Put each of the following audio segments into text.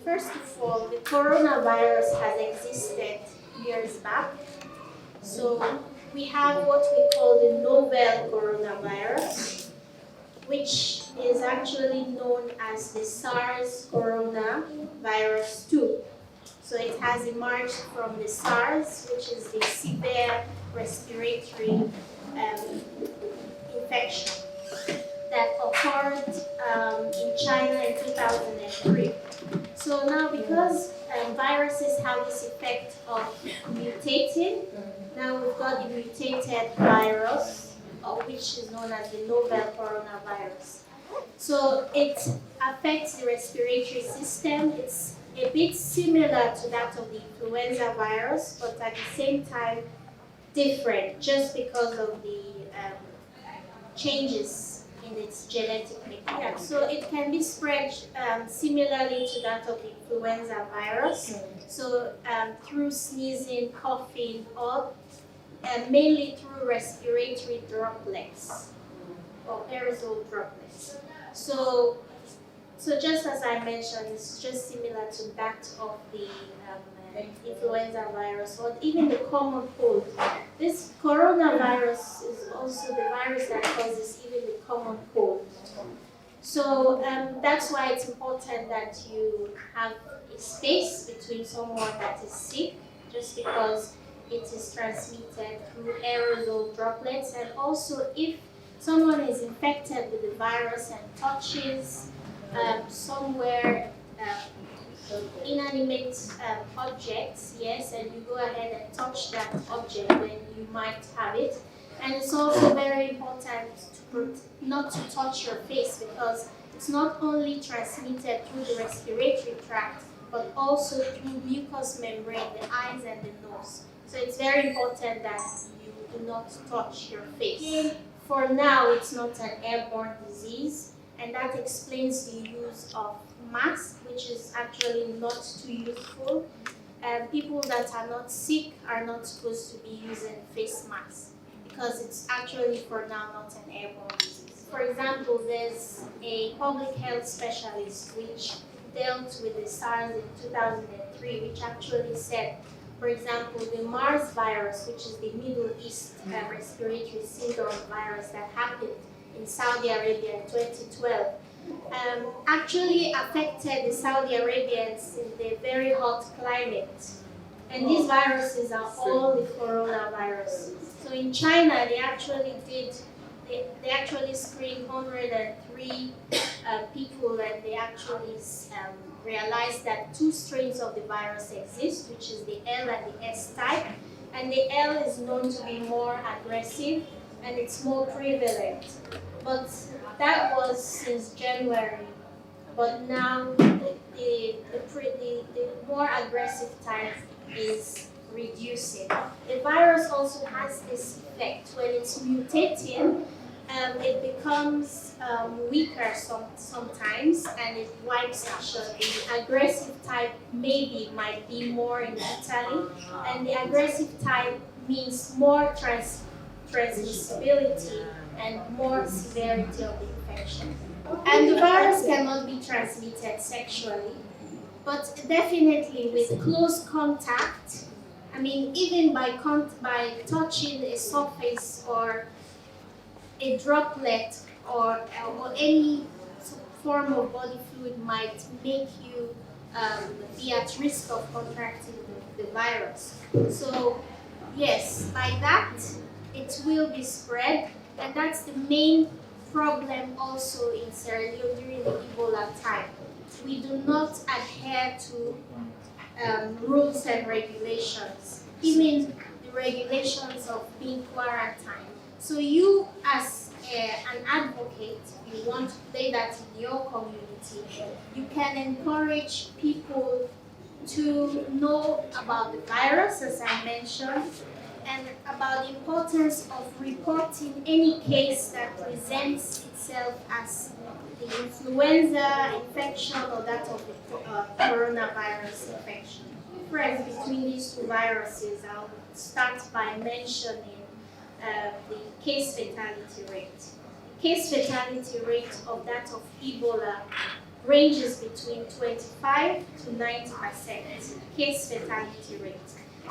First of all, the coronavirus has existed years back. So we have what we call the novel coronavirus, which is actually known as the SARS coronavirus 2. So it has emerged from the SARS, which is the severe respiratory infection that occurred in China in 2003. So now, because viruses have this effect of mutating, now we've got the mutated virus, which is known as the novel coronavirus. So it affects the respiratory system. It's a bit similar to that of the influenza virus, but at the same time different, just because of the changes in its genetic material. So it can be spread similarly to that of the influenza virus. So through sneezing, coughing, or mainly through respiratory droplets or aerosol droplets. So just as I mentioned, it's just similar to that of the influenza virus or even the common cold. This coronavirus is also the virus that causes even the common cold. So that's why it's important that you have a space between someone that is sick, just because it is transmitted through aerosol droplets, and also if someone is infected with the virus and touches somewhere inanimate objects, yes, and you go ahead and touch that object, then you might have it. And it's also very important not to touch your face, because it's not only transmitted through the respiratory tract, but also through mucous membrane, the eyes and the nose. So it's very important that you do not touch your face. For now, it's not an airborne disease, and that explains the use of masks, which is actually not too useful. People that are not sick are not supposed to be using face masks, because it's actually for now not an airborne disease. For example, there's a public health specialist which dealt with the SARS in 2003, which actually said, for example, the MERS virus, which is the Middle East respiratory syndrome virus that happened in Saudi Arabia in 2012, actually affected the Saudi Arabians in the very hot climate. And these viruses are all the coronaviruses. So in China, they actually screened 103 people, and they actually realized that two strains of the virus exist, which is the L and the S type. And the L is known to be more aggressive and it's more prevalent. But that was since January. But now the more aggressive type is reducing. The virus also has this effect when it's mutating. It becomes weaker sometimes, and it wipes out. The aggressive type might be more in Italy, and the aggressive type means more transmissibility and more severity of the infection. And the virus cannot be transmitted sexually, but definitely with close contact. I mean, even by touching a surface or a droplet or any form of body fluid might make you be at risk of contracting the virus. So yes, by that it will be spread, and that's the main problem also in Sierra Leone during the Ebola time. We do not adhere to rules and regulations, even the regulations of being quarantined. So you, as an advocate, if you want to play that in your community, you can encourage people to know about the virus, as I mentioned, and about the importance of reporting any case that presents itself as the influenza infection or that of the coronavirus infection. The difference between these two viruses, I'll start by mentioning the case fatality rate. The case fatality rate of that of Ebola ranges between 25 to 90% case fatality rate.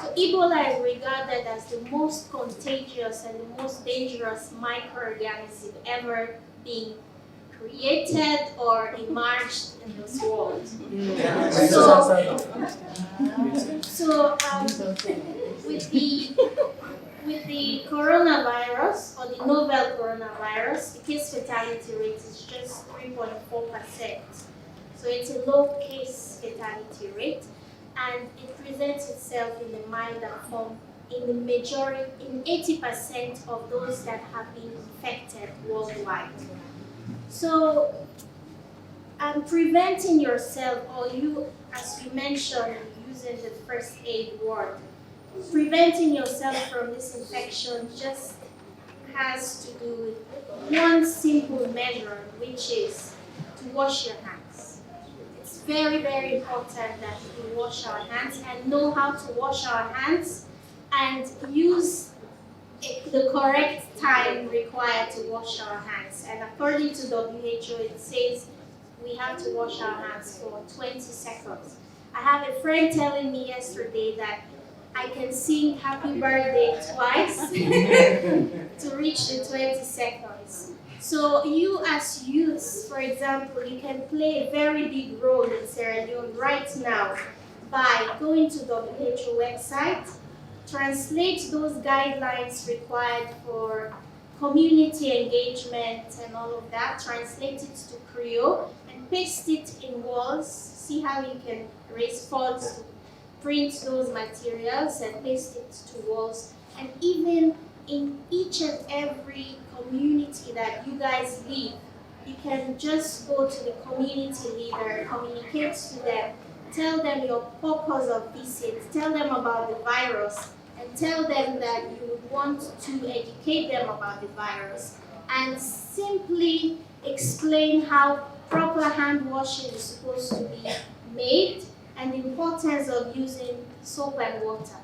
So Ebola is regarded as the most contagious and the most dangerous microorganism ever being created or emerged in this world. With the coronavirus or the novel coronavirus, the case fatality rate is just 3.4%. So it's a low case fatality rate, and it presents itself in a milder form in 80% of those that have been infected worldwide. So, preventing yourself, or you, as we mentioned, using the first aid word, preventing yourself from this infection just has to do with one simple measure, which is to wash your hands. It's very, very important that we wash our hands and know how to wash our hands and use the correct time required to wash our hands. And according to WHO, it says we have to wash our hands for 20 seconds. I have a friend telling me yesterday that I can sing happy birthday twice to reach the 20 seconds. So you as youths, for example, you can play a very big role in Sierra Leone right now by going to the WHO website, translate those guidelines required for community engagement and all of that, translate it to Creole, and paste it in walls. See how you can raise funds to print those materials and paste it to walls. And even in each and every community that you guys live, you can just go to the community leader, communicate to them, tell them your purpose of visit, tell them about the virus, and tell them that you would want to educate them about the virus, and simply explain how proper hand washing is supposed to be made and the importance of using soap and water.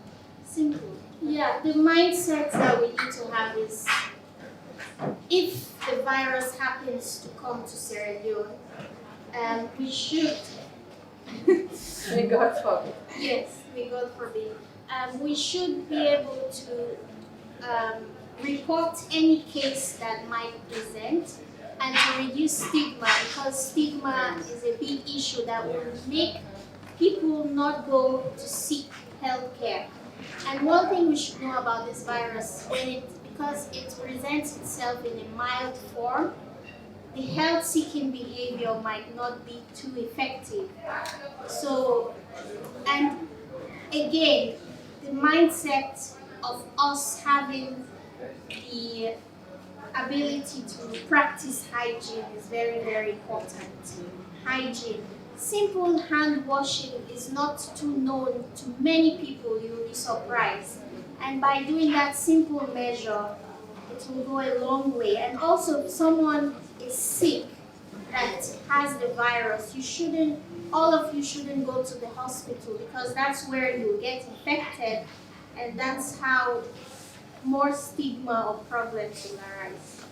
Simple. Yeah, the mindset that we need to have is, if the virus happens to come to Sierra Leone, we should. May God forbid. Yes, may God forbid. We should be able to report any case that might present and to reduce stigma, because stigma is a big issue that will make people not go to seek health care. And one thing we should know about this virus, because it presents itself in a mild form, the health-seeking behavior might not be too effective. So, and again, the mindset of us having the ability to practice hygiene is very, very important. Hygiene. Simple hand washing is not too known to many people, you will be surprised. And by doing that simple measure, it will go a long way. And also, if someone is sick that has the virus, all of you shouldn't go to the hospital, because that's where you get infected, and that's how more stigma or problems will arise.